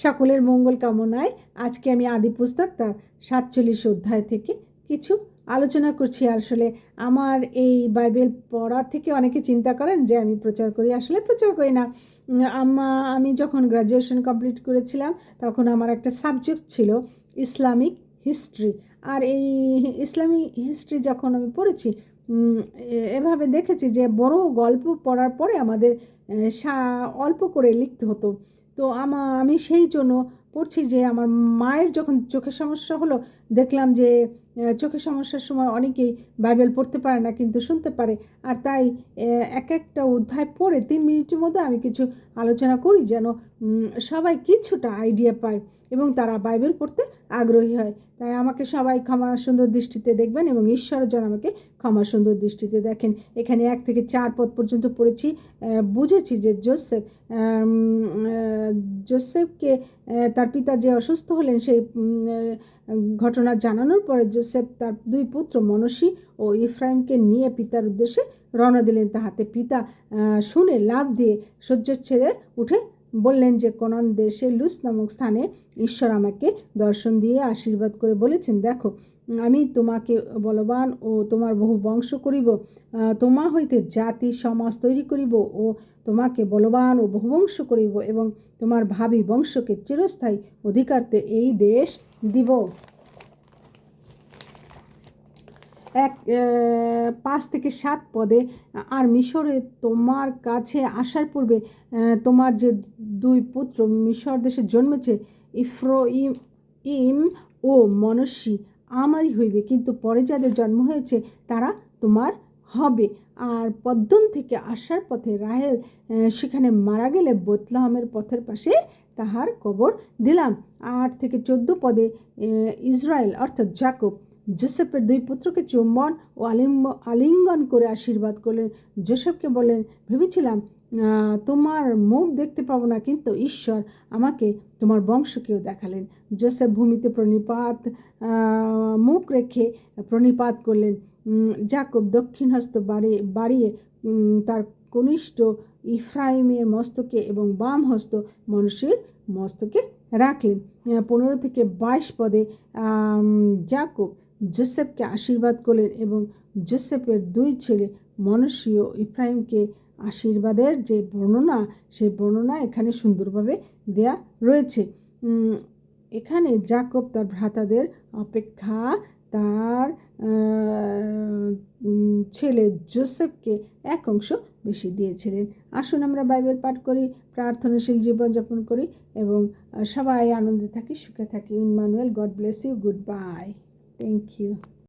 সকলের মঙ্গল কামনায় আজকে আমি আদি পুস্তক তার 47 অধ্যায় থেকে কিছু আলোচনা করছি। আসলে আমার এই বাইবেল পড়া থেকে অনেকে চিন্তা করেন যে আমি প্রচার করি, আসলে প্রচার করি না। আমি যখন গ্র্যাজুয়েশন কমপ্লিট করেছিলাম তখন আমার একটা সাবজেক্ট ছিল ইসলামিক হিস্ট্রি। আর এই ইসলামিক হিস্ট্রি যখন আমি পড়েছি এভাবে দেখেছি যে বড় গল্প পড়ার পরে আমাদের অল্প করে লিখতে হতো। তো আমি সেই জন্য পড়ছি যে আমার মায়ের যখন চোখের সমস্যা হলো, দেখলাম যে চোখের সমস্যার সময় অনেকেই বাইবেল পড়তে পারে না কিন্তু শুনতে পারে। আর তাই এক একটা অধ্যায় পড়ে 3 মিনিটের মধ্যে আমি কিছু আলোচনা করি যেন সবাই কিছুটা আইডিয়া পায় এবং তারা বাইবেল পড়তে আগ্রহী হয়। তাই আমাকে সবাই ক্ষমা সুন্দর দৃষ্টিতে দেখবেন এবং ঈশ্বর যেন আমাকে ক্ষমা সুন্দর দৃষ্টিতে দেখেন। এখানে 1 থেকে 4 পদ পর্যন্ত পড়েছি। বুঝেছি যে জোসেফকে তার পিতা যে অসুস্থ হলেন সেই ঘটনা জানানোর পরে জোসেফ তার 2 পুত্র মনস্বী ও ইফ্রাইমকে নিয়ে পিতার উদ্দেশ্যে রওনা দিলেন। তাহাতে পিতা শুনে লাফ দিয়ে শয্যা ছেড়ে উঠে বললেন যে কনান দেশে লুস নামক স্থানে ঈশ্বর আমাকে দর্শন দিয়ে আশীর্বাদ করে বলেছেন, দেখো আমি তোমাকে বলবান ও তোমার বহু বংশ করিব, তোমা হইতে জাতি সমাজ তৈরি করিব ও তোমাকে বলবান ও বহুবংশ করিব এবং তোমার ভাবি বংশকে চিরস্থায়ী অধিকারতে এই দেশ দিব। 5 থেকে 7 পদে আর মিশরে তোমার কাছে আসার পূর্বে তোমার যে 2 পুত্র মিশর দেশে জন্মেছে ইফ্রাইম ও মনস্বী আমারই হইবে, কিন্তু পরে যাদের জন্ম হয়েছে তারা তোমার হবে। আর পদ্দন থেকে আসার পথে রাহেল সেখানে মারা গেলে বেতলেহেমের পথের পাশে তাহার কবর দিলাম। 8 থেকে 14 পদে ইসরায়েল অর্থাৎ যাকব জোসেফের 2 পুত্রকে চুম্বন ও আলিঙ্গন করে আশীর্বাদ করলেন। জোসেফকে বললেন, ভেবেছিলাম তোমার মুখ দেখতে পাবো না, কিন্তু ঈশ্বর আমাকে তোমার বংশকেও দেখালেন। জোসেফ ভূমিতে মুখ রেখে প্রণিপাত করলেন। যাকব দক্ষিণ হস্ত বাড়িয়ে তার কনিষ্ঠ ইফ্রাইমের মস্তকে এবং বাম হস্ত মনস্বীর মস্তকে রাখলেন। 15 থেকে 22 পদে যাকব জোসেফকে আশীর্বাদ করলেন এবং জোসেফের 2 ছেলে মনস্বী ও ইফ্রাইমকে আশীর্বাদের যে বর্ণনা, সেই বর্ণনা এখানে সুন্দরভাবে দেয়া রয়েছে। এখানে যাকব তার ভ্রাতাদের অপেক্ষা তার ছেলে জোসেফকে 1 অংশ বেশি দিয়েছিলেন। আসুন আমরা বাইবেল পাঠ করি, প্রার্থনাশীল জীবনযাপন করি এবং সবাই আনন্দে থাকি, সুখে থাকি। Emmanuel, God bless you, good bye, thank you.